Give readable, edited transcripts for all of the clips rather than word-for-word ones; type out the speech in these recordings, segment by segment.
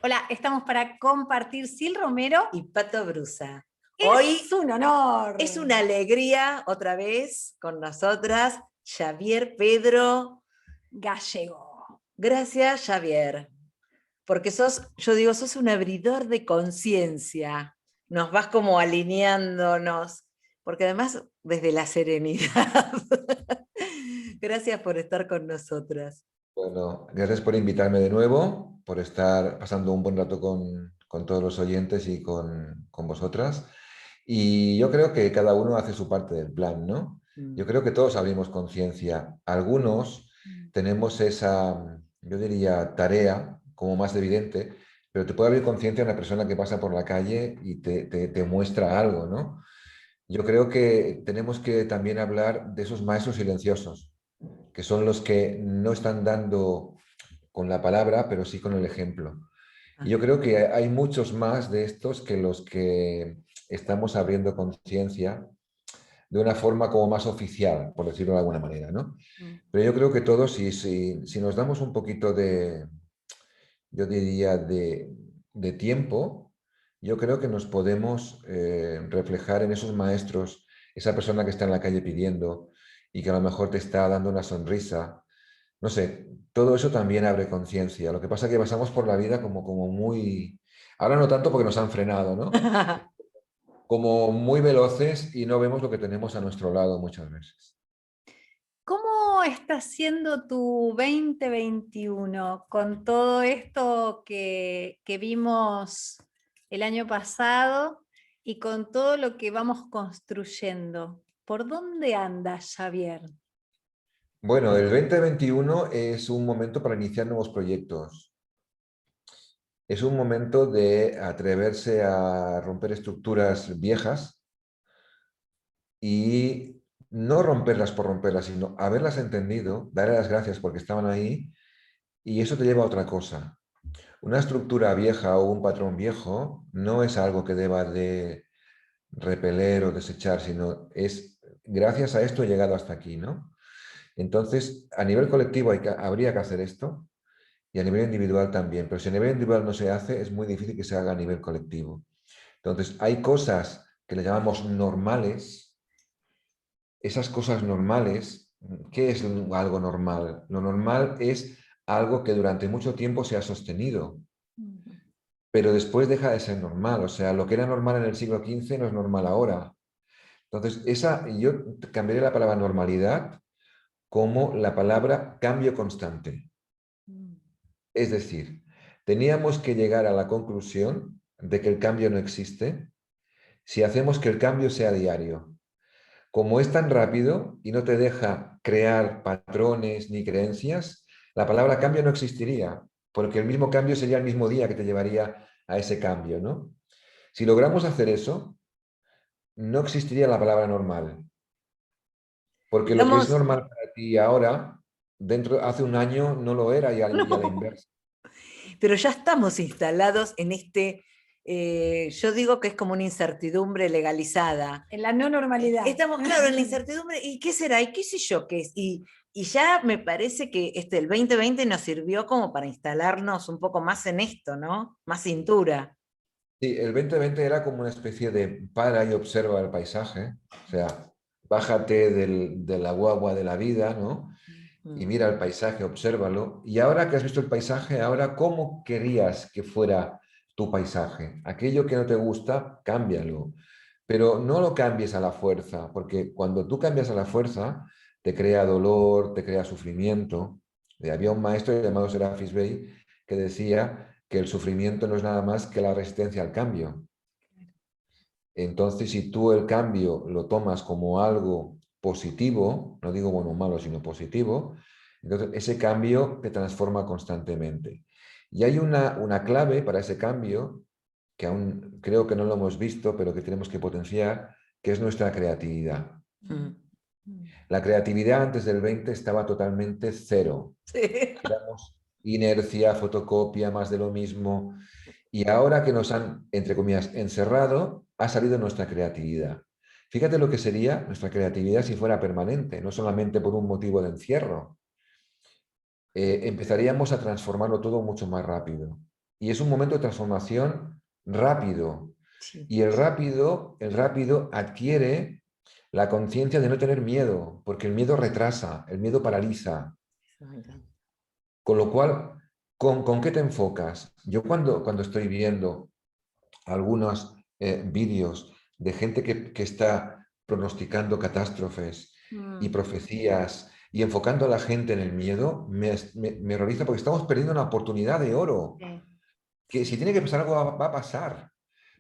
Hola, estamos para compartir Sil Romero. Y Pato Brusa. Hoy es un honor. Es una alegría otra vez con nosotras, Xavier Pedro Gallego. Gracias, Xavier, porque yo digo, sos un abridor de conciencia. Nos vas como alineándonos, porque además desde la serenidad. Gracias por estar con nosotras. Bueno, gracias por invitarme de nuevo, por estar pasando un buen rato con todos los oyentes y con vosotras. Y yo creo que cada uno hace su parte del plan, ¿no? Yo creo que todos abrimos conciencia. Algunos tenemos esa, yo diría, tarea como más evidente, pero te puede abrir conciencia una persona que pasa por la calle y te muestra algo, ¿no? Yo creo que tenemos que también hablar de esos maestros silenciosos, que son los que no están dando con la palabra, pero sí con el ejemplo. Y yo creo que hay muchos más de estos que los que estamos abriendo conciencia de una forma como más oficial, por decirlo de alguna manera, ¿no? Pero yo creo que todos, si nos damos un poquito de, yo diría, de tiempo, yo creo que nos podemos reflejar en esos maestros, esa persona que está en la calle pidiendo y que a lo mejor te está dando una sonrisa. No sé, todo eso también abre conciencia. Lo que pasa es que pasamos por la vida como muy... Ahora no tanto porque nos han frenado, ¿no? Como muy veloces y no vemos lo que tenemos a nuestro lado muchas veces. ¿Cómo está siendo tu 2021 con todo esto que vimos el año pasado y con todo lo que vamos construyendo? ¿Por dónde andas, Xavier? Bueno, el 2021 es un momento para iniciar nuevos proyectos. Es un momento de atreverse a romper estructuras viejas y no romperlas por romperlas, sino haberlas entendido, darle las gracias porque estaban ahí y eso te lleva a otra cosa. Una estructura vieja o un patrón viejo no es algo que deba de repeler o desechar, sino es gracias a esto he llegado hasta aquí, ¿no? Entonces, a nivel colectivo habría que hacer esto y a nivel individual también, pero si a nivel individual no se hace, es muy difícil que se haga a nivel colectivo. Entonces, hay cosas que le llamamos normales. Esas cosas normales, ¿qué es algo normal? Lo normal es algo que durante mucho tiempo se ha sostenido, pero después deja de ser normal. O sea, lo que era normal en el siglo XV no es normal ahora. Entonces, yo cambiaría la palabra normalidad como la palabra cambio constante. Es decir, teníamos que llegar a la conclusión de que el cambio no existe si hacemos que el cambio sea diario. Como es tan rápido y no te deja crear patrones ni creencias, la palabra cambio no existiría, porque el mismo cambio sería el mismo día que te llevaría a ese cambio, ¿no? Si logramos hacer eso, no existiría la palabra normal, porque lo que es Estamos, normal para ti ahora, hace un año no lo era y a la no, inversa. pero ya estamos instalados en yo digo que es como una incertidumbre legalizada. En la no normalidad. Estamos, claro, en la incertidumbre, ¿y qué será? ¿Y qué sé yo qué es? Y ya me parece que el 2020 nos sirvió como para instalarnos un poco más en esto, ¿no? Más cintura. Sí, el 2020 era como una especie de para y observa el paisaje, o sea, bájate de la guagua de la vida, ¿no? Y mira el paisaje, obsérvalo. Y ahora que has visto el paisaje, ahora ¿cómo querías que fuera tu paisaje? Aquello que no te gusta, cámbialo. Pero no lo cambies a la fuerza, porque cuando tú cambias a la fuerza, te crea dolor, te crea sufrimiento. Había un maestro llamado Serafis Bey que decía que el sufrimiento no es nada más que la resistencia al cambio. Entonces, si tú el cambio lo tomas como algo positivo, no digo bueno o malo, sino positivo, entonces ese cambio te transforma constantemente. Y hay una clave para ese cambio, que aún creo que no lo hemos visto, pero que tenemos que potenciar, que es nuestra creatividad. La creatividad antes del 20 estaba totalmente cero. Sí. Éramos inercia, fotocopia, más de lo mismo. Y ahora que nos han, entre comillas, encerrado, ha salido nuestra creatividad. Fíjate lo que sería nuestra creatividad si fuera permanente, no solamente por un motivo de encierro. Empezaríamos a transformarlo todo mucho más rápido. y es un momento de transformación rápido. Sí. Y el rápido adquiere la conciencia de no tener miedo, porque el miedo retrasa, el miedo paraliza. Eso me encanta. Con lo cual, ¿con qué te enfocas? Yo cuando estoy viendo algunos vídeos de gente que está pronosticando catástrofes y Mm, profecías y enfocando a la gente en el miedo, me horroriza porque estamos perdiendo una oportunidad de oro, sí, que si tiene que pasar algo va a pasar.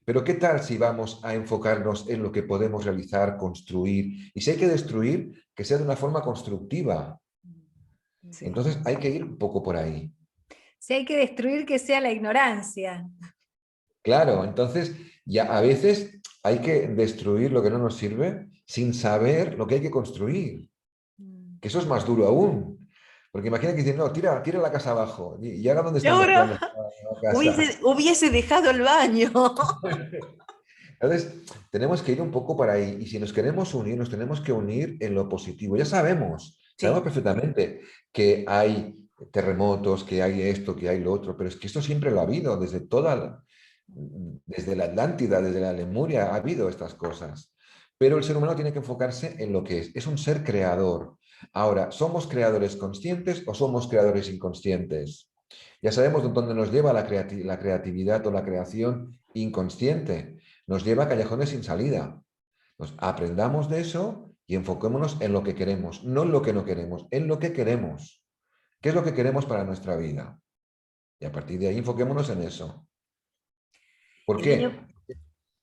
Pero ¿qué tal si vamos a enfocarnos en lo que podemos realizar, construir? Y si hay que destruir, que sea de una forma constructiva. Sí. Entonces hay que ir un poco por ahí. si hay que destruir que sea la ignorancia. Claro, entonces ya a veces hay que destruir lo que no nos sirve sin saber lo que hay que construir, Mm. que eso es más duro aún. Porque imagina que dicen, no, tira la casa abajo. ¿Y ahora dónde Y están los ahora planos para la casa? hubiese dejado el baño. Entonces, tenemos que ir un poco para ahí. Y si nos queremos unir, nos tenemos que unir en lo positivo. Ya sabemos Sí, perfectamente que hay terremotos, que hay esto, que hay lo otro, pero es que esto siempre lo ha habido, desde la Atlántida, desde la Lemuria, ha habido estas cosas. Pero el ser humano tiene que enfocarse en lo que es un ser creador. Ahora, ¿somos creadores conscientes o somos creadores inconscientes? Ya sabemos dónde nos lleva la creatividad o la creación inconsciente. Nos lleva a callejones sin salida. Pues aprendamos de eso y enfoquémonos en lo que queremos, no en lo que no queremos, en lo que queremos. ¿Qué es lo que queremos para nuestra vida? Y a partir de ahí enfoquémonos en eso. ¿Por el año, qué?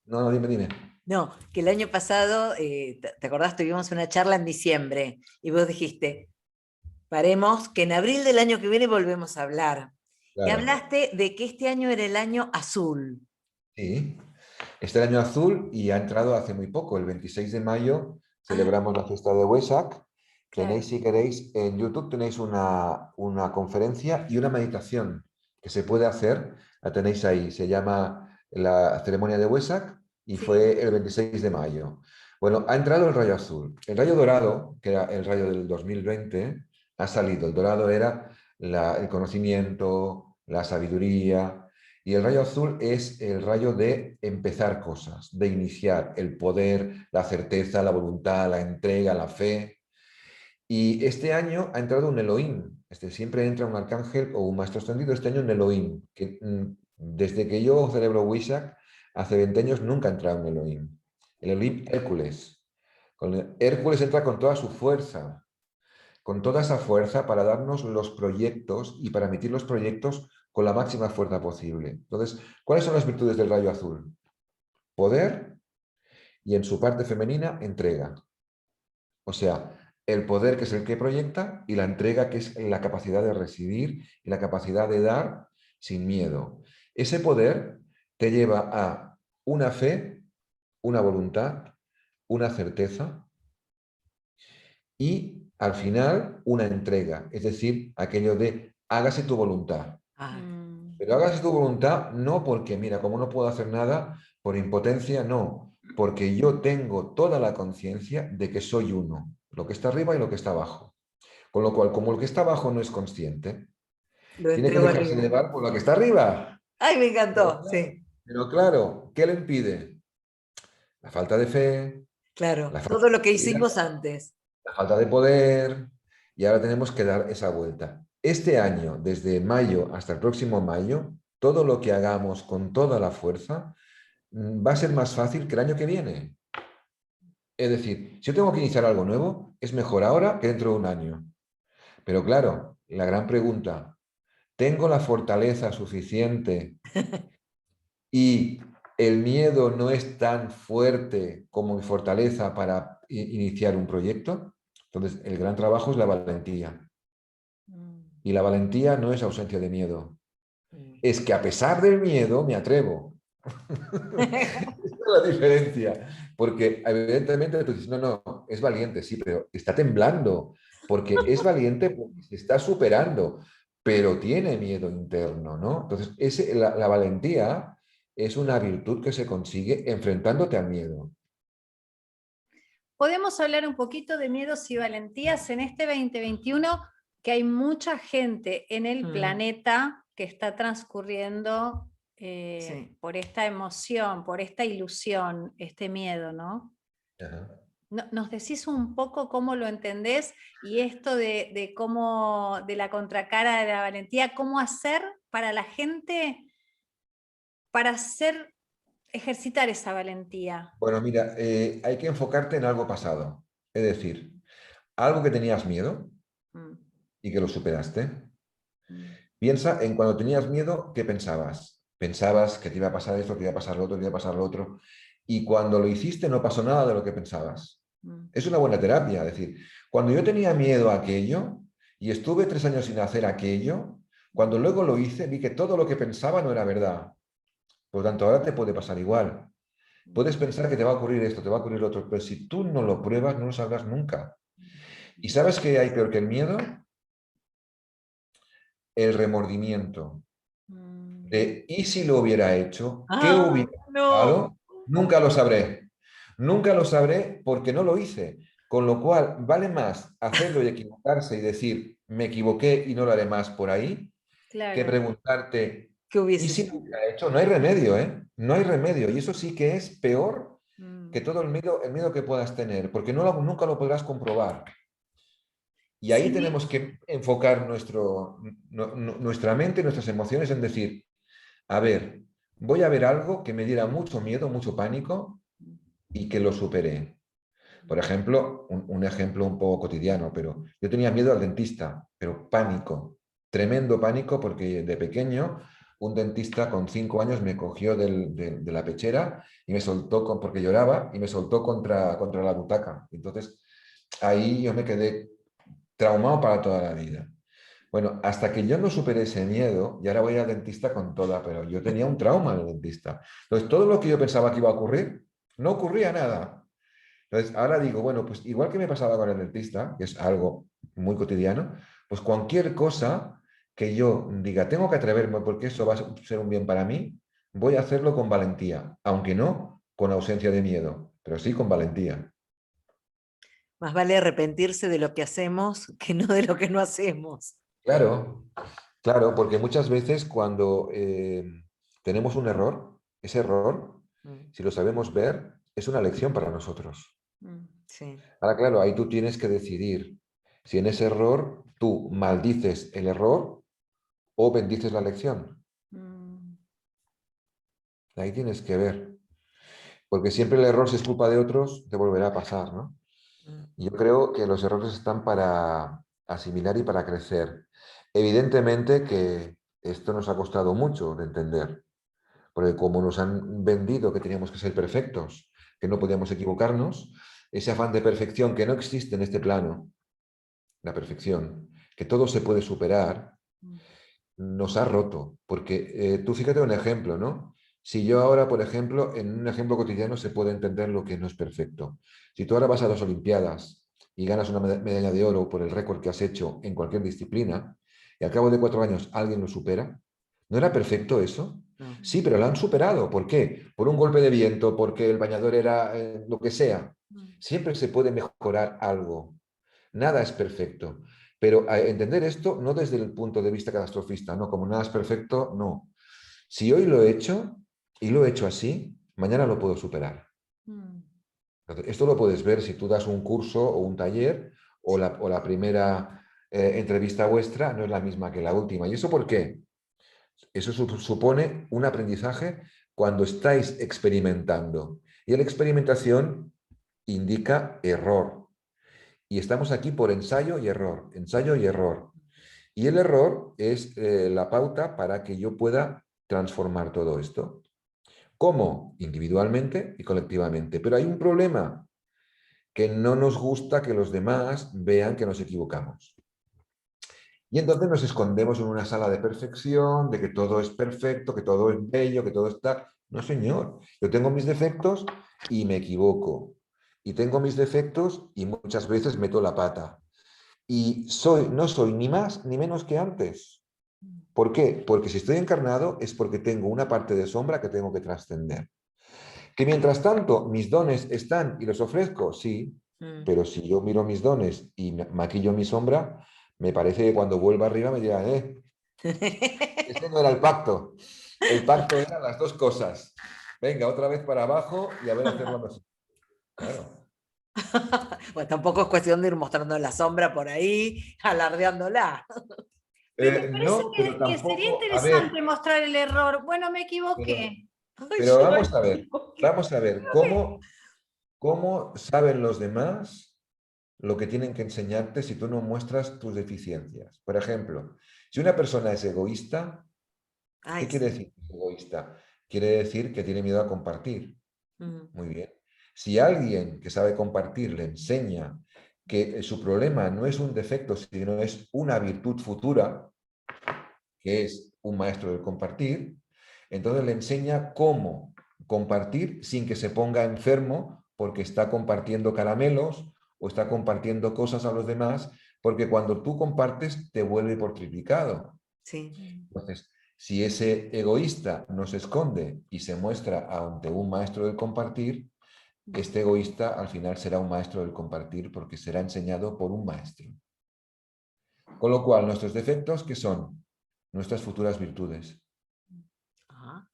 No, no, dime. no, que el año pasado, ¿te acordás? Tuvimos una charla en diciembre y vos dijiste, paremos, que en abril del año que viene volvemos a hablar. Y Claro, hablaste de que este año era el año azul. sí. Este es el año azul y ha entrado hace muy poco, el 26 de mayo, Ah, celebramos la fiesta de Wesak. Tenéis, claro. si queréis, en YouTube tenéis una conferencia y una meditación que se puede hacer, la tenéis ahí, se llama la ceremonia de Wesak y Sí, fue el 26 de mayo. Bueno, ha entrado el rayo azul. El rayo dorado, que era el rayo del 2020, ha salido. El dorado era el conocimiento, la sabiduría, y el rayo azul es el rayo de empezar cosas, de iniciar el poder, la certeza, la voluntad, la entrega, la fe. Y este año ha entrado un Elohim. Siempre entra un arcángel o un maestro ascendido. Este año un Elohim. Que, desde que yo celebro Wishak, hace 20 años, nunca ha entrado un Elohim. El Elohim Hércules. Hércules entra con toda su fuerza, con toda esa fuerza para darnos los proyectos y para emitir los proyectos con la máxima fuerza posible. Entonces, ¿cuáles son las virtudes del rayo azul? Poder y en su parte femenina, entrega. O sea, el poder que es el que proyecta y la entrega que es la capacidad de recibir y la capacidad de dar sin miedo. Ese poder te lleva a una fe, una voluntad, una certeza y al final una entrega, es decir, aquello de hágase tu voluntad. ah, Mm. Pero hágase tu voluntad no porque, mira, como no puedo hacer nada, por impotencia, no, porque yo tengo toda la conciencia de que soy uno, lo que está arriba y lo que está abajo. Con lo cual, como el que está abajo no es consciente, lo tiene que entrego dejarse arriba. llevar por lo que está arriba. Ay, me Pero encantó, claro, sí, pero claro, ¿qué le impide? La falta de fe, claro. la falta Todo lo que de vida, hicimos antes. la falta de poder, y ahora tenemos que dar esa vuelta. Este año, desde mayo hasta el próximo mayo, todo lo que hagamos con toda la fuerza va a ser más fácil que el año que viene. Es decir, si yo tengo que iniciar algo nuevo, es mejor ahora que dentro de un año. Pero claro, la gran pregunta, ¿tengo la fortaleza suficiente y el miedo no es tan fuerte como mi fortaleza para iniciar un proyecto? Entonces, el gran trabajo es la valentía. Mm. Y la valentía no es ausencia de miedo. Mm. Es que a pesar del miedo me atrevo. Esa es la diferencia. Porque evidentemente tú dices, no, no, es valiente, sí, pero está temblando. Porque es valiente porque se está superando, pero tiene miedo interno, ¿no? Entonces, la valentía es una virtud que se consigue enfrentándote al miedo. Podemos hablar un poquito de miedos y valentías en este 2021, que hay mucha gente en el Mm. planeta que está transcurriendo Sí. por esta emoción, por esta ilusión, este miedo, ¿no? Ajá. ¿Nos decís un poco cómo lo entendés y esto de cómo, de la contracara de la valentía, cómo hacer para la gente, para hacer, ejercitar esa valentía? Bueno, mira, hay que enfocarte en algo pasado. Es decir, algo que tenías miedo Mm, y que lo superaste. mm, Piensa en cuando tenías miedo, ¿qué pensabas? Pensabas que te iba a pasar esto, que iba a pasar lo otro, que iba a pasar lo otro. Y cuando lo hiciste no pasó nada de lo que pensabas. mm. Es una buena terapia. Es decir, cuando yo tenía miedo a aquello y estuve 3 años sin hacer aquello, cuando luego lo hice, vi que todo lo que pensaba no era verdad. Por lo tanto, ahora te puede pasar igual. Puedes pensar que te va a ocurrir esto, te va a ocurrir lo otro, pero si tú no lo pruebas, no lo sabrás nunca. ¿Y sabes qué hay peor que el miedo? El remordimiento. Mm. De ¿y si lo hubiera hecho? ¿Qué Ah, hubiera no. pasado? Nunca lo sabré. Nunca lo sabré porque no lo hice. Con lo cual, vale más hacerlo y equivocarse y decir, me equivoqué y no lo haré más por ahí, que Claro. preguntarte, ¿Qué ¿y hubiese si lo sido? hubiera hecho? No hay remedio, ¿eh? No hay remedio. Y eso sí que es peor que Mm. todo el miedo que puedas tener, porque nunca lo podrás comprobar. Y ahí Sí, tenemos que enfocar nuestra mente, nuestras emociones en decir, a ver, voy a ver algo que me diera mucho miedo, mucho pánico y que lo superé. Por ejemplo, un ejemplo un poco cotidiano, pero yo tenía miedo al dentista, pero pánico, tremendo pánico porque de pequeño un dentista con 5 años me cogió de la pechera y me soltó, porque lloraba, y me soltó contra la butaca. Entonces ahí yo me quedé traumado para toda la vida. Bueno, hasta que yo no superé ese miedo, y ahora voy al dentista con toda, pero yo tenía un trauma en el dentista. Entonces, todo lo que yo pensaba que iba a ocurrir, no ocurría nada. Entonces, ahora digo, bueno, pues igual que me pasaba con el dentista, que es algo muy cotidiano, pues cualquier cosa que yo diga, tengo que atreverme porque eso va a ser un bien para mí, voy a hacerlo con valentía, aunque no con ausencia de miedo, pero sí con valentía. Más vale arrepentirse de lo que hacemos que no de lo que no hacemos. Claro, claro, porque muchas veces cuando tenemos un error, ese error, Mm, si lo sabemos ver, es una lección para nosotros. mm, sí. Ahora, claro, ahí tú tienes que decidir si en ese error tú maldices el error o bendices la lección. mm, Ahí tienes que ver, porque siempre el error, si es culpa de otros, te volverá a pasar, ¿no? Mm, Yo creo que los errores están para asimilar y para crecer. Evidentemente que esto nos ha costado mucho de entender. Porque como nos han vendido que teníamos que ser perfectos, que no podíamos equivocarnos, ese afán de perfección que no existe en este plano, la perfección, que todo se puede superar, mm, nos ha roto. Porque tú fíjate un ejemplo, ¿no? Si yo ahora, por ejemplo, en un ejemplo cotidiano se puede entender lo que no es perfecto. Si tú ahora vas a las Olimpiadas y ganas una medalla de oro por el récord que has hecho en cualquier disciplina, y al cabo de 4 años alguien lo supera, ¿no era perfecto eso? no. Sí, pero lo han superado. ¿Por qué? Por un golpe de viento, porque el bañador era lo que sea. mm. Siempre se puede mejorar algo. Nada es perfecto. Pero a entender esto no desde el punto de vista catastrofista, no, como nada es perfecto, no. Si hoy lo he hecho y lo he hecho así, mañana lo puedo superar. Mm. Entonces, esto lo puedes ver si tú das un curso o un taller o la primera entrevista vuestra no es la misma que la última. ¿Y eso por qué? Eso supone un aprendizaje cuando estáis experimentando. Y la experimentación indica error. Y estamos aquí por ensayo y error, ensayo y error. Y el error es la pauta para que yo pueda transformar todo esto. ¿Cómo? Individualmente y colectivamente. Pero hay un problema, que no nos gusta que los demás vean que nos equivocamos. Y entonces nos escondemos en una sala de perfección, de que todo es perfecto, que todo es bello, que todo está... No, señor, yo tengo mis defectos y me equivoco. Y tengo mis defectos y muchas veces meto la pata. Y no soy ni más ni menos que antes. ¿Por qué? Porque si estoy encarnado es porque tengo una parte de sombra que tengo que trascender. Que mientras tanto mis dones están y los ofrezco, sí, Mm, pero si yo miro mis dones y maquillo mi sombra, me parece que cuando vuelva arriba me dirán, Ese no era el pacto. El pacto era las dos cosas. Venga, otra vez para abajo y a ver hacerlo mejor. Claro. Bueno, tampoco es cuestión de ir mostrando la sombra por ahí, alardeándola. Pero me parece No, pero que sería tampoco, a ver, interesante mostrar el error. Bueno, me pero, equivoqué. Ay, pero yo no me vamos a ver, ¿cómo saben los demás lo que tienen que enseñarte si tú no muestras tus deficiencias? Por ejemplo, si una persona es egoísta, Ay, ¿qué quiere sí. decir que es egoísta? Quiere decir que tiene miedo a compartir. Mm, Muy bien. Si alguien que sabe compartir le enseña que su problema no es un defecto, sino es una virtud futura, que es un maestro del compartir, entonces le enseña cómo compartir sin que se ponga enfermo porque está compartiendo caramelos o está compartiendo cosas a los demás, porque cuando tú compartes te vuelve por triplicado. sí. Entonces, si ese egoísta no se esconde y se muestra ante un maestro del compartir, este egoísta al final será un maestro del compartir porque será enseñado por un maestro. Con lo cual, nuestros defectos, ¿qué son? Nuestras futuras virtudes. Ah,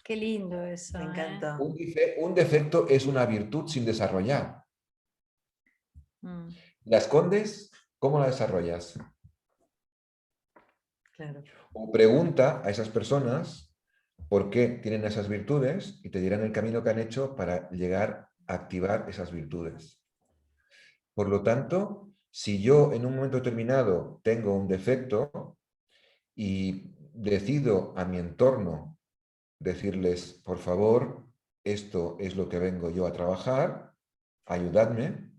Qué lindo eso, me ¿eh? encantó. Un defecto es una virtud sin desarrollar. Mm. ¿La escondes? ¿Cómo la desarrollas? Claro. O pregunta a esas personas por qué tienen esas virtudes y te dirán el camino que han hecho para llegar a activar esas virtudes. Por lo tanto, si yo en un momento determinado tengo un defecto y decido a mi entorno decirles, por favor, esto es lo que vengo yo a trabajar, ayudadme,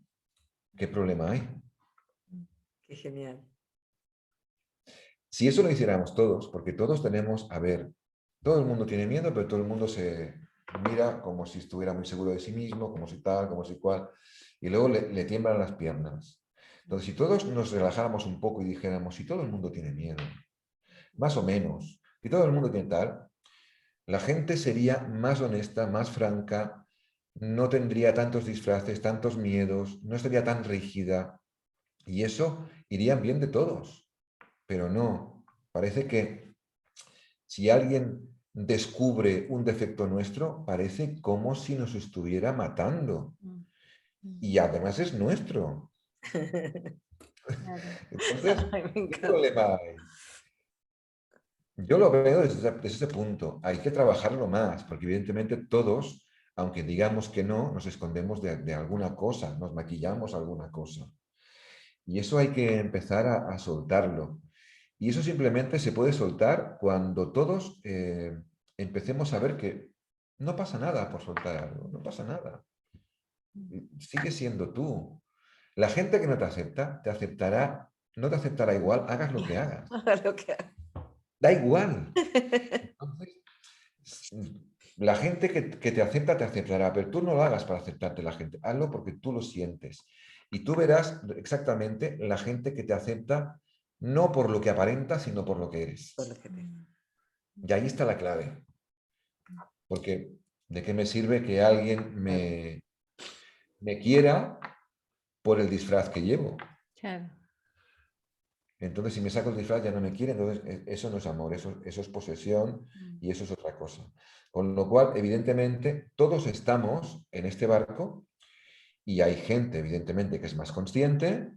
¿qué problema hay? Qué genial. Si eso lo hiciéramos todos, porque todos tenemos, a ver, todo el mundo tiene miedo, pero todo el mundo se mira como si estuviera muy seguro de sí mismo, como si tal, como si cual, y luego le tiemblan las piernas. Entonces, si todos nos relajáramos un poco y dijéramos, si todo el mundo tiene miedo, más o menos, si todo el mundo tiene tal, la gente sería más honesta, más franca, no tendría tantos disfraces, tantos miedos, no estaría tan rígida, y eso iría bien de todos. Pero no, parece que si alguien descubre un defecto nuestro, parece como si nos estuviera matando. Y además es nuestro. Claro. Entonces, Ay, me ¿qué encanta. problema hay? Yo lo veo desde ese punto. Hay que trabajarlo más, porque evidentemente todos, aunque digamos que no, nos escondemos de alguna cosa, nos maquillamos alguna cosa. Y eso hay que empezar a soltarlo. Y eso simplemente se puede soltar cuando todos empecemos a ver que no pasa nada por soltar algo, no pasa nada. Sigue siendo tú. La gente que no te acepta, te aceptará, no te aceptará igual, hagas lo que hagas. Haga lo que haga. Da igual. Entonces, la gente que te aceptará, pero tú no lo hagas para aceptarte la gente, hazlo porque tú lo sientes. Y tú verás exactamente la gente que te acepta no por lo que aparenta, sino por lo que eres. Por lo que te- Y ahí está la clave. Porque ¿de qué me sirve que alguien me quiera por el disfraz que llevo? Claro. Entonces, si me saco el disfraz ya no me quiere, entonces eso no es amor, eso es posesión y eso es otra cosa. Con lo cual, evidentemente, todos estamos en este barco y hay gente, evidentemente, que es más consciente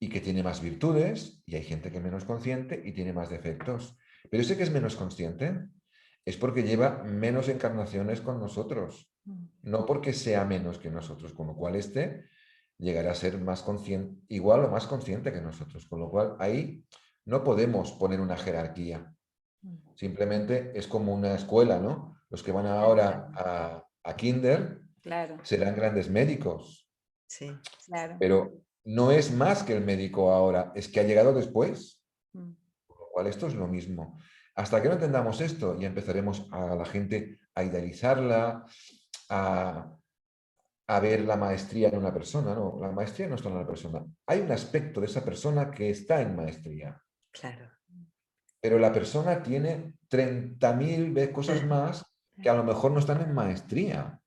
y que tiene más virtudes y hay gente que es menos consciente y tiene más defectos. Pero ese que es menos consciente es porque lleva menos encarnaciones con nosotros, no porque sea menos que nosotros, con lo cual este llegará a ser más consciente, igual o más consciente que nosotros, con lo cual ahí no podemos poner una jerarquía. Simplemente es como una escuela, ¿no? Los que van ahora a kinder Claro, serán grandes médicos, Sí. claro. pero no es más que el médico ahora, es que ha llegado después, con lo cual esto es lo mismo. Hasta que no entendamos esto y empezaremos a la gente a idealizarla, a ver la maestría en una persona, no, la maestría no está en la persona. Hay un aspecto de esa persona que está en maestría, Claro. pero la persona tiene 30.000 cosas más que a lo mejor no están en maestría.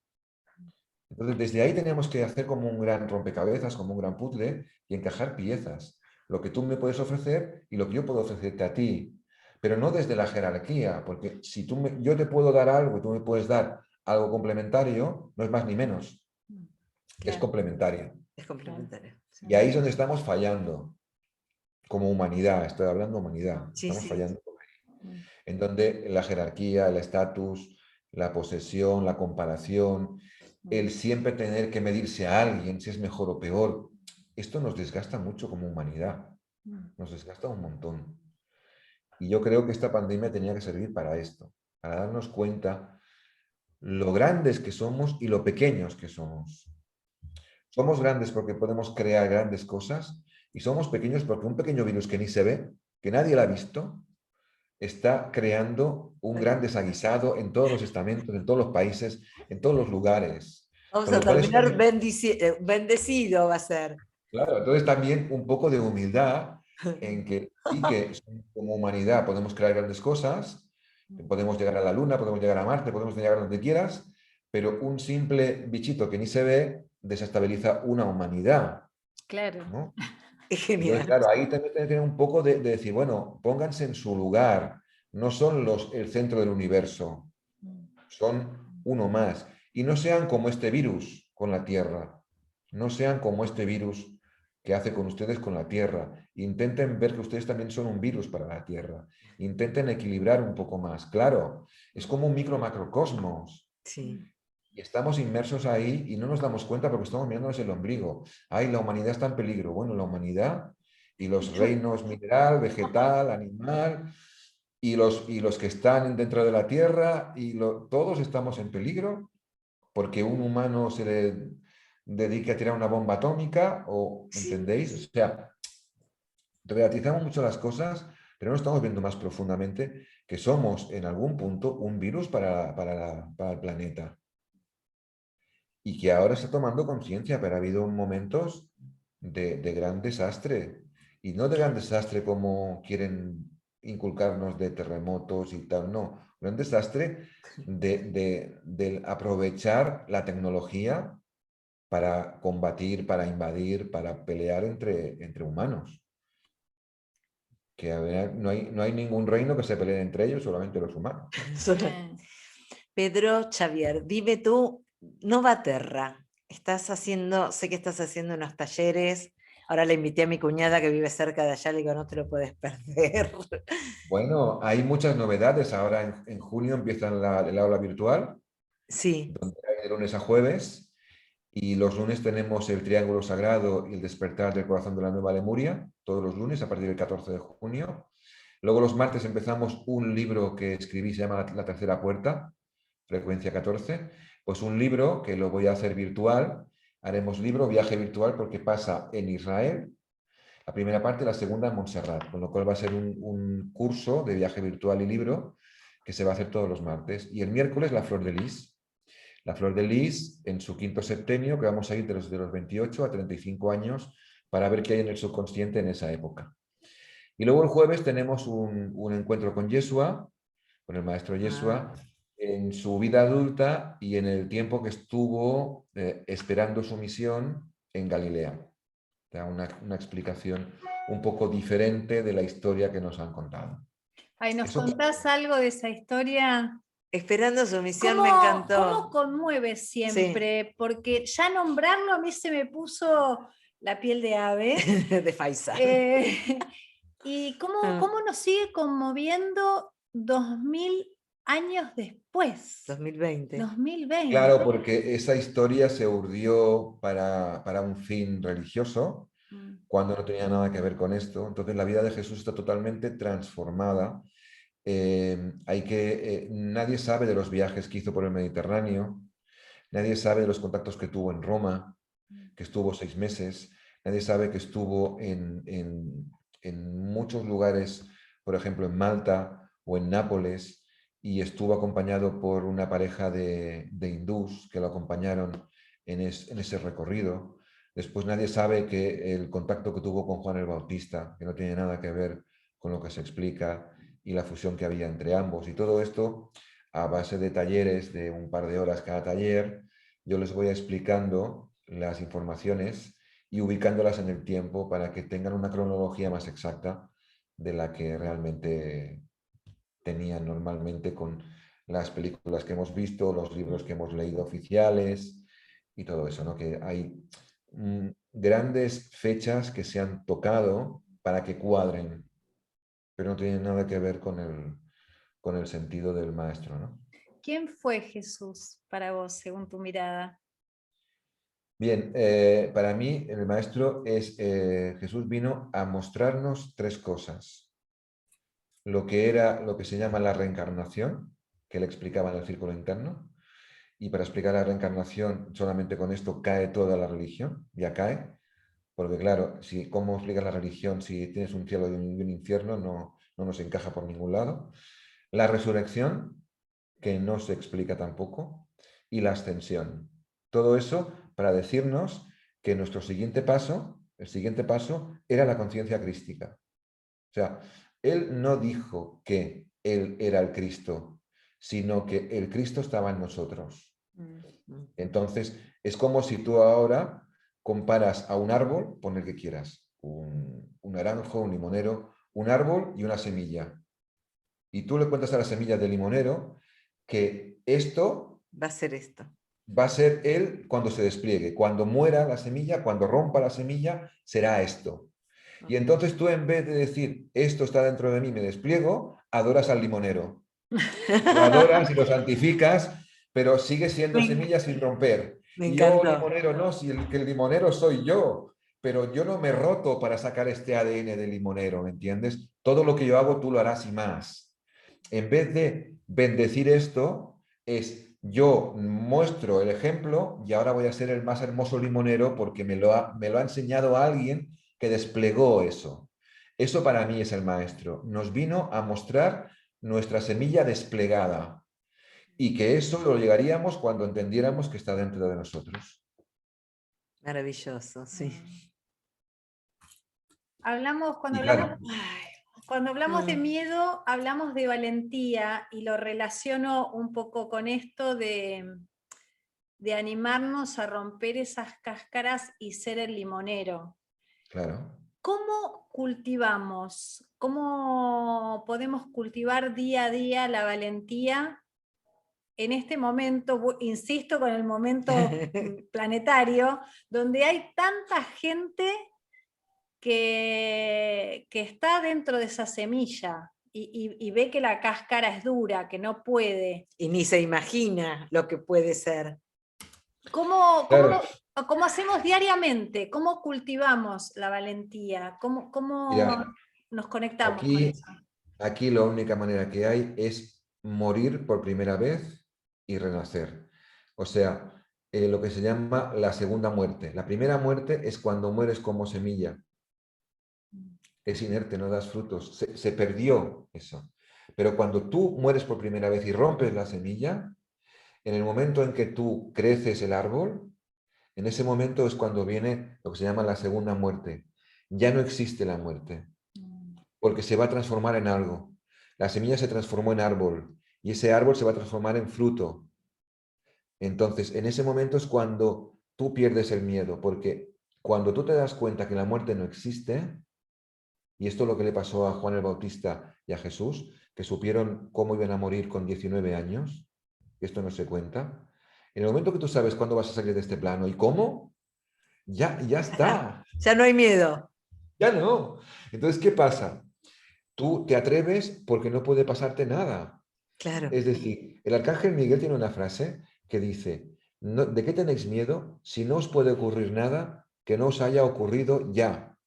Entonces, desde ahí tenemos que hacer como un gran rompecabezas, como un gran puzzle y encajar piezas. lo que tú me puedes ofrecer y lo que yo puedo ofrecerte a ti. Pero no desde la jerarquía, porque si yo te puedo dar algo y tú me puedes dar algo complementario, no es más ni menos, es Claro, complementario. Es complementario. Sí, Y ahí es donde estamos fallando, como humanidad, estoy hablando de humanidad, sí. estamos Sí. fallando. mm, En donde la jerarquía, el estatus, la posesión, la comparación, el siempre tener que medirse a alguien si es mejor o peor, esto nos desgasta mucho como humanidad, mm. nos desgasta un montón. Y yo creo que esta pandemia tenía que servir para esto, para darnos cuenta lo grandes que somos y lo pequeños que somos. Somos grandes porque podemos crear grandes cosas y somos pequeños porque un pequeño virus que ni se ve, que nadie lo ha visto, está creando un gran desaguisado en todos los estamentos, en todos los países, en todos los lugares. Vamos Con a lo cual eso terminar también, bendecido va a ser. claro, entonces también un poco de humildad en que sí que como humanidad podemos crear grandes cosas, podemos llegar a la Luna, podemos llegar a Marte, podemos llegar a donde quieras, pero un simple bichito que ni se ve desestabiliza una humanidad, Claro. ¿no? Es Entonces, genial. claro, ahí también tiene que tener un poco de decir, bueno, pónganse en su lugar, no son el centro del universo, son uno más. Y no sean como este virus con la Tierra, no sean como este virus que hace con ustedes con la Tierra. Intenten ver que ustedes también son un virus para la Tierra. Intenten equilibrar un poco más. Claro, es como un micro-macrocosmos. Sí. Y estamos inmersos ahí y no nos damos cuenta porque estamos mirándonos el ombligo. Ay, la humanidad está en peligro. Bueno, la humanidad y los reinos mineral, vegetal, animal y los que están dentro de la Tierra todos estamos en peligro porque un humano se le dedique a tirar una bomba atómica o, ¿entendéis? O sea, relativizamos mucho las cosas, pero no estamos viendo más profundamente que somos en algún punto un virus para el planeta. Y que ahora está tomando conciencia, pero ha habido momentos de gran desastre. Y no de gran desastre como quieren inculcarnos de terremotos y tal, no. Gran desastre de aprovechar la tecnología para combatir, para invadir, para pelear entre humanos. Que a ver, no hay ningún reino que se pelee entre ellos, solamente los humanos. Pedro Xavier, dime tú, Nova Terra, sé que estás haciendo unos talleres, ahora le invité a mi cuñada que vive cerca de allá, le digo, no te lo puedes perder. Bueno, hay muchas novedades. Ahora en junio empieza el aula virtual, Sí, donde hay de lunes a jueves. Y los lunes tenemos el Triángulo Sagrado y el Despertar del Corazón de la Nueva Lemuria, todos los lunes a partir del 14 de junio. Luego los martes empezamos un libro que escribí, se llama La Tercera Puerta, frecuencia 14. Pues un libro que lo voy a hacer virtual. Haremos viaje virtual, porque pasa en Israel, la primera parte, la segunda en Montserrat, con lo cual va a ser un curso de viaje virtual y libro que se va a hacer todos los martes. Y el miércoles la Flor de Lis. La Flor de Lis en su quinto septenio, que vamos a ir de los 28 a 35 años para ver qué hay en el subconsciente en esa época. Y luego el jueves tenemos un encuentro con Yeshua, con el maestro Yeshua, en su vida adulta y en el tiempo que estuvo esperando su misión en Galilea. Da una explicación un poco diferente de la historia que nos han contado. Ay, ¿nos Eso, contás algo de esa historia? esperando su misión ¿Cómo, me encantó. cómo conmueve siempre? Porque ya nombrarlo a mí se me puso la piel de ave. De Faisal. ¿Y cómo nos sigue conmoviendo 2000 años después? 2020. 2020. claro, porque esa historia se urdió para un fin religioso, cuando no tenía nada que ver con esto. Entonces la vida de Jesús está totalmente transformada. Nadie sabe de los viajes que hizo por el Mediterráneo, nadie sabe de los contactos que tuvo en Roma, que estuvo 6 meses, nadie sabe que estuvo en muchos lugares, por ejemplo en Malta o en Nápoles, y estuvo acompañado por una pareja de hindús que lo acompañaron en ese recorrido. Después nadie sabe que el contacto que tuvo con Juan el Bautista, que no tiene nada que ver con lo que se explica, y la fusión que había entre ambos. Y todo esto a base de talleres de un par de horas cada taller, yo les voy explicando las informaciones y ubicándolas en el tiempo para que tengan una cronología más exacta de la que realmente tenían normalmente con las películas que hemos visto, los libros que hemos leído oficiales y todo eso, ¿no? Que hay grandes fechas que se han tocado para que cuadren, pero no tienen nada que ver con el sentido del maestro, ¿no? ¿Quién fue Jesús para vos, según tu mirada? Bien, para mí el maestro es, Jesús vino a mostrarnos tres cosas. Lo que era, lo que se llama la reencarnación, que él explicaba en el círculo interno, y para explicar la reencarnación solamente con esto cae toda la religión, ya cae, porque claro, si, ¿cómo explicas la religión si tienes un cielo y un infierno? No nos encaja por ningún lado. La resurrección, que no se explica tampoco, y la ascensión. Todo eso para decirnos que nuestro siguiente paso, el siguiente paso, era la conciencia crística. O sea, él no dijo que él era el Cristo, sino que el Cristo estaba en nosotros. Entonces, es como si tú ahora comparas a un árbol, pon el que quieras, un naranjo, un limonero, un árbol y una semilla. Y tú le cuentas a la semilla del limonero que esto Va a ser esto. va a ser él cuando se despliegue. Cuando muera la semilla, cuando rompa la semilla, será esto. Y entonces tú, en vez de decir, esto está dentro de mí, me despliego, adoras al limonero. Lo adoras y lo santificas, pero sigue siendo semilla sin romper. Me Y yo, encantó. limonero, no, si que el limonero soy yo, pero yo no me roto para sacar este ADN del limonero, ¿me entiendes? Todo lo que yo hago, tú lo harás y más. En vez de bendecir esto, es yo muestro el ejemplo y ahora voy a ser el más hermoso limonero porque me lo ha enseñado alguien que desplegó eso. Eso para mí es el maestro. Nos vino a mostrar nuestra semilla desplegada y que eso lo llegaríamos cuando entendiéramos que está dentro de nosotros. Maravilloso, sí. Cuando Y hablamos, claro, cuando hablamos de miedo, hablamos de valentía y lo relaciono un poco con esto de animarnos a romper esas cáscaras y ser el limonero. claro. ¿Cómo cultivamos, cómo podemos cultivar día a día la valentía en este momento, insisto con el momento planetario, donde hay tanta gente que está dentro de esa semilla y ve que la cáscara es dura, que no puede? Y ni se imagina lo que puede ser. ¿Cómo, Claro, cómo hacemos diariamente? ¿Cómo cultivamos la valentía? ¿Cómo mira, nos conectamos con aquí, eso? aquí la única manera que hay es morir por primera vez y renacer. O sea, lo que se llama la segunda muerte. La primera muerte es cuando mueres como semilla. Es inerte, no das frutos. Se perdió eso. Pero cuando tú mueres por primera vez y rompes la semilla, en el momento en que tú creces el árbol, en ese momento es cuando viene lo que se llama la segunda muerte. Ya no existe la muerte, porque se va a transformar en algo. La semilla se transformó en árbol y ese árbol se va a transformar en fruto. Entonces, en ese momento es cuando tú pierdes el miedo, porque cuando tú te das cuenta que la muerte no existe, y esto es lo que le pasó a Juan el Bautista y a Jesús, que supieron cómo iban a morir con 19 años, esto no se cuenta. En el momento que tú sabes cuándo vas a salir de este plano y cómo, ya está, Ya no hay miedo. ya no. Entonces, ¿qué pasa? Tú te atreves porque no puede pasarte nada. Claro. Es decir, el arcángel Miguel tiene una frase que dice, ¿de qué tenéis miedo si no os puede ocurrir nada que no os haya ocurrido ya?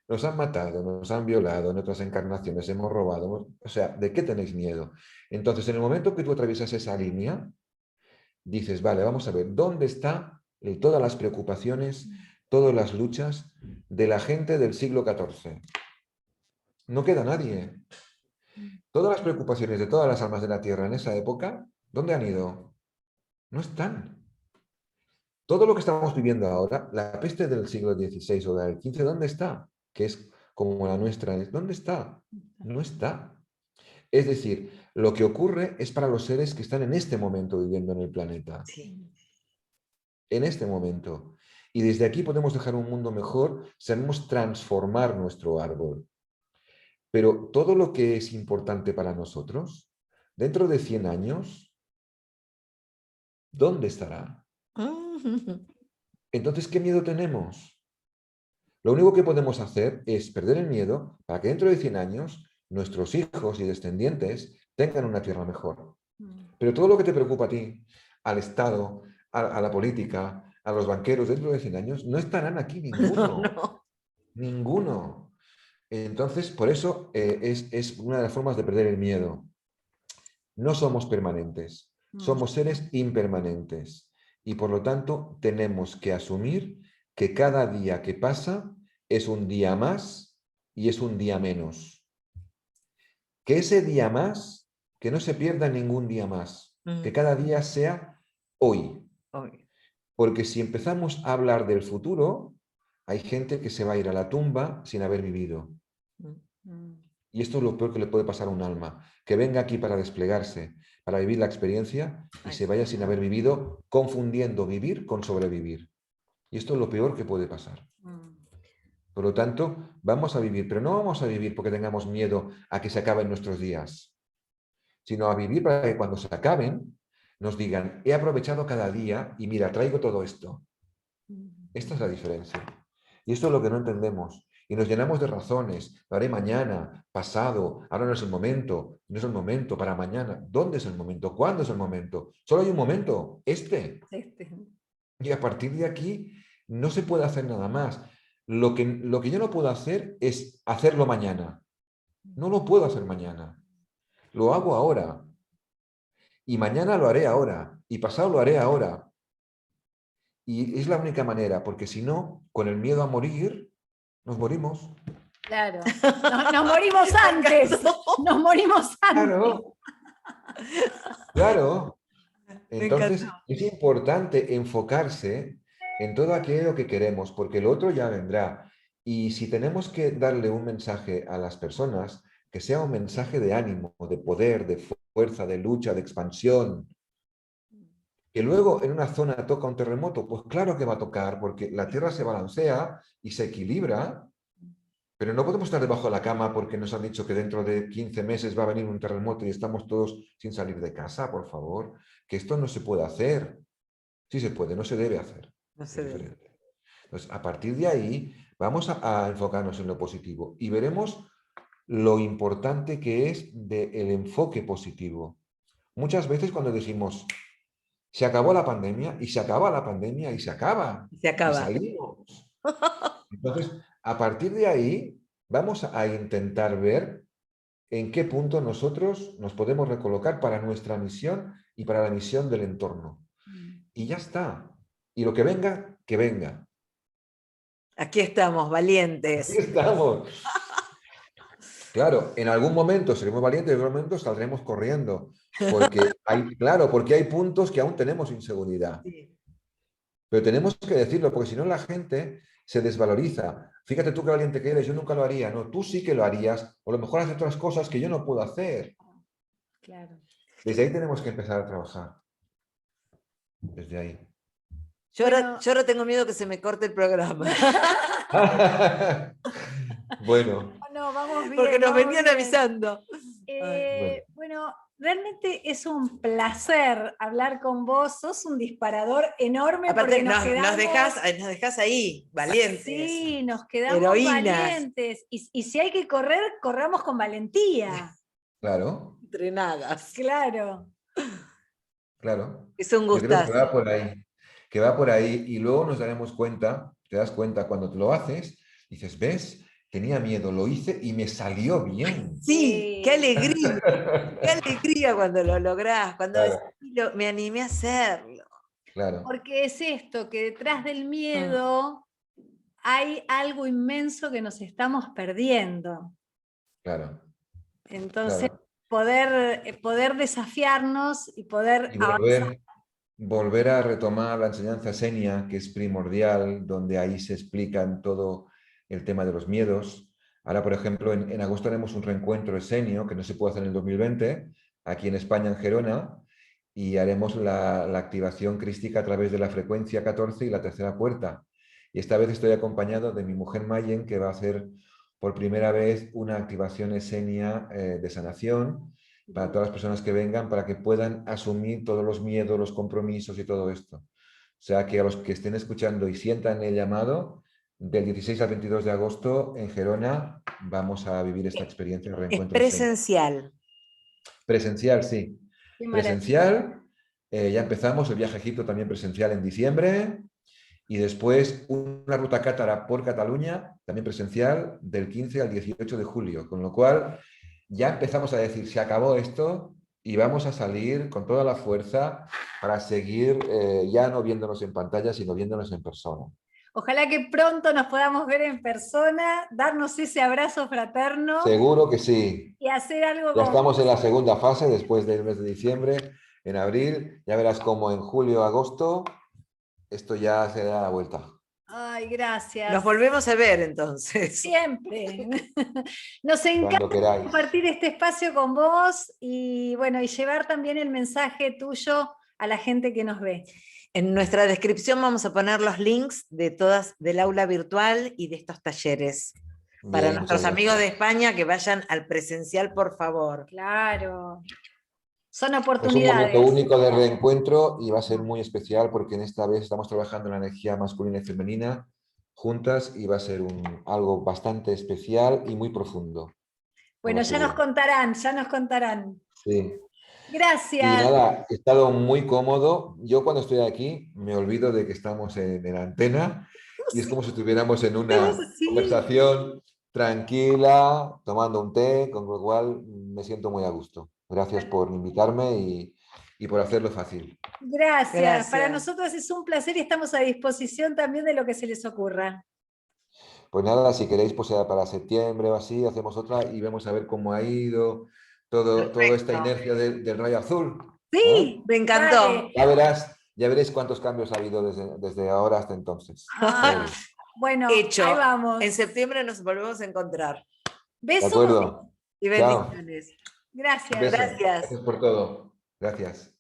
Nos han matado, nos han violado en otras encarnaciones, hemos robado. O sea, ¿de qué tenéis miedo? Entonces, en el momento que tú atraviesas esa línea, dices, vale, vamos a ver, ¿dónde están todas las preocupaciones, todas las luchas de la gente del siglo XIV? No queda nadie. Todas las preocupaciones de todas las almas de la Tierra en esa época, ¿dónde han ido? No están. Todo lo que estamos viviendo ahora, la peste del siglo XVI o del XV, ¿dónde está? Que es como la nuestra. ¿Dónde está? No está. Es decir, lo que ocurre es para los seres que están en este momento viviendo en el planeta. Sí. En este momento. Y desde aquí podemos dejar un mundo mejor, sabemos transformar nuestro árbol. Pero todo lo que es importante para nosotros, dentro de 100 años, ¿dónde estará? Entonces, ¿qué miedo tenemos? Lo único que podemos hacer es perder el miedo para que dentro de 100 años nuestros hijos y descendientes tengan una tierra mejor. Pero todo lo que te preocupa a ti, al Estado, a la política, a los banqueros dentro de 100 años, no estarán aquí ninguno. No. Ninguno. Entonces, por eso es una de las formas de perder el miedo. No somos permanentes, somos seres impermanentes. Y por lo tanto, tenemos que asumir que cada día que pasa es un día más y es un día menos. Que ese día más, que no se pierda ningún día más, que cada día sea hoy. Porque si empezamos a hablar del futuro, hay gente que se va a ir a la tumba sin haber vivido. Y esto es lo peor que le puede pasar a un alma, que venga aquí para desplegarse, para vivir la experiencia y se vaya sin haber vivido, confundiendo vivir con sobrevivir. Y esto es lo peor que puede pasar. Por lo tanto, vamos a vivir, pero no vamos a vivir porque tengamos miedo a que se acaben nuestros días, sino a vivir para que cuando se acaben nos digan, he aprovechado cada día y mira, traigo todo esto. Esta es la diferencia. Y esto es lo que no entendemos. Y nos llenamos de razones. Lo haré mañana, pasado, ahora no es el momento, no es el momento, para mañana. ¿Dónde es el momento? ¿Cuándo es el momento? Solo hay un momento, este. Y a partir de aquí no se puede hacer nada más. Lo que yo no puedo hacer es hacerlo mañana. No lo puedo hacer mañana. Lo hago ahora. Y mañana lo haré ahora. Y pasado lo haré ahora. Y es la única manera, porque si no, con el miedo a morir, nos morimos. Claro. Nos morimos antes. Nos morimos antes. Claro. Claro. Entonces, es importante enfocarse en todo aquello que queremos, porque lo otro ya vendrá. Y si tenemos que darle un mensaje a las personas, que sea un mensaje de ánimo, de poder, de fuerza, de lucha, de expansión. Que luego en una zona toca un terremoto, pues claro que va a tocar, porque la Tierra se balancea y se equilibra, pero no podemos estar debajo de la cama porque nos han dicho que dentro de 15 meses va a venir un terremoto y estamos todos sin salir de casa, por favor. Que esto no se puede hacer. Sí se puede, no se debe hacer. No se debe. Entonces, a partir de ahí, vamos a enfocarnos en lo positivo y veremos lo importante que es el enfoque positivo. Muchas veces cuando decimos, se acabó la pandemia, y se acaba la pandemia, y se acaba. Se acaba. Y salimos. Entonces, a partir de ahí, vamos a intentar ver en qué punto nosotros nos podemos recolocar para nuestra misión y para la misión del entorno. Y ya está. Y lo que venga, que venga. Aquí estamos, valientes. Aquí estamos. Claro, en algún momento seremos valientes, en algún momento saldremos corriendo. Porque hay puntos que aún tenemos inseguridad. Sí. Pero tenemos que decirlo, porque si no la gente se desvaloriza. Fíjate tú qué valiente que eres, yo nunca lo haría. No, tú sí que lo harías, o a lo mejor haces otras cosas que yo no puedo hacer. Claro. Desde ahí tenemos que empezar a trabajar. Desde ahí. Yo ahora tengo miedo que se me corte el programa. Bueno. No, vamos bien. Porque nos vamos venían bien. avisando. Bueno, realmente es un placer hablar con vos. Sos un disparador enorme. Aparte, porque nos dejás ahí, valientes. Sí, nos quedamos heroínas. valientes. Y si hay que correr, corramos con valentía. Claro. Entrenadas. Claro. Claro. Es un Yo creo gustazo. que va por ahí. Que va por ahí y luego nos daremos cuenta, te das cuenta cuando te lo haces, dices, ¿ves? Tenía miedo, lo hice y me salió bien. Sí, qué alegría. Qué alegría cuando lo lográs, cuando Claro. decís, me animé a hacerlo. Claro. Porque es esto, que detrás del miedo hay algo inmenso que nos estamos perdiendo. Claro. Entonces, Claro. poder desafiarnos y poder Y avanzar. volver a retomar la enseñanza Xenia, que es primordial, donde ahí se explican todo el tema de los miedos. Ahora, por ejemplo, en agosto haremos un reencuentro Esenio, que no se puede hacer en el 2020, aquí en España, en Gerona, y haremos la activación crística a través de la frecuencia 14 y la tercera puerta. Y esta vez estoy acompañado de mi mujer Mayen, que va a hacer por primera vez una activación escénica de sanación para todas las personas que vengan, para que puedan asumir todos los miedos, los compromisos y todo esto. O sea, que a los que estén escuchando y sientan el llamado, del 16 al 22 de agosto en Gerona vamos a vivir esta experiencia de Es reencuentro escénico. presencial. Presencial, sí. Qué maravilla. Presencial, ya empezamos el viaje a Egipto también presencial en diciembre. Y después una ruta cátara por Cataluña, también presencial, del 15 al 18 de julio. Con lo cual ya empezamos a decir, se acabó esto y vamos a salir con toda la fuerza para seguir ya no viéndonos en pantalla, sino viéndonos en persona. Ojalá que pronto nos podamos ver en persona, darnos ese abrazo fraterno Seguro que sí. y hacer algo Ya como... estamos en la segunda fase, después del mes de diciembre, en abril. Ya verás cómo en julio, agosto, esto ya se da la vuelta. Ay, gracias. Nos volvemos a ver entonces. Siempre. Nos Cuando encanta queráis. compartir este espacio con vos y bueno, y llevar también el mensaje tuyo a la gente que nos ve. En nuestra descripción vamos a poner los links de todas del aula virtual y de estos talleres. Para Bien, nuestros muchas amigos de gracias. España que vayan al presencial, por favor. Claro. Son Es un oportunidades. momento único de reencuentro y va a ser muy especial porque en esta vez estamos trabajando en la energía masculina y femenina juntas y va a ser algo bastante especial y muy profundo. Bueno, ya nos seguro. contarán, ya nos contarán. Sí. Y Gracias. nada, he estado muy cómodo. Yo cuando estoy aquí me olvido de que estamos en la antena y es como si estuviéramos en una Sí. conversación tranquila, tomando un té, con lo cual me siento muy a gusto. Gracias por invitarme y por hacerlo fácil. Gracias. Gracias. Para nosotros es un placer y estamos a disposición también de lo que se les ocurra. Pues nada, si queréis, pues para septiembre o así, hacemos otra y vemos a ver cómo ha ido toda esta Perfecto. inercia del rayo azul. Sí, Me encantó. dale. Ya veréis cuántos cambios ha habido desde ahora hasta entonces. Ah, bueno, Hecho. ahí vamos. En septiembre nos volvemos a encontrar. De Besos. acuerdo. Y Chao. bendiciones. Gracias. Beso. Gracias. Gracias por todo. Gracias.